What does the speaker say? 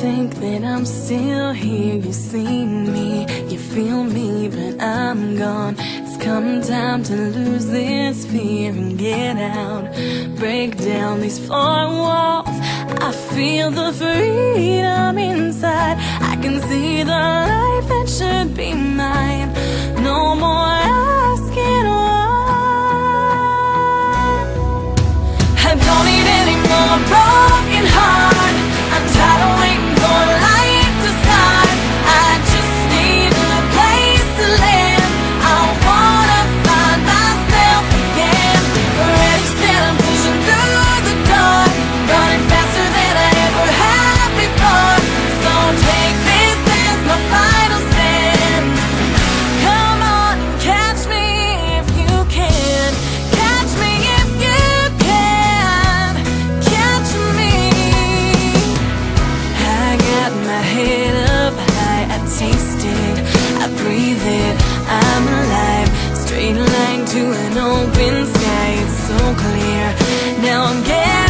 think that I'm still here. You see me, you feel me, but I'm gone. It's come time to lose this fear and get out. Break down these four walls. I feel the freedom inside. I can see the life that should be mine. No more asking why. I don't need any more broken heart. I'm tired of waiting for life to start. I just need a place to live. I wanna find myself again. Ready, set, I'm pushing through the door, running faster than I ever have before. So take this as my final stand. Come on and catch me if you can. Catch me if you can. Catch me. I got my head up high, I taste it, I breathe it, I'm alive. Straight line to an open sky, it's so clear. Now I'm getting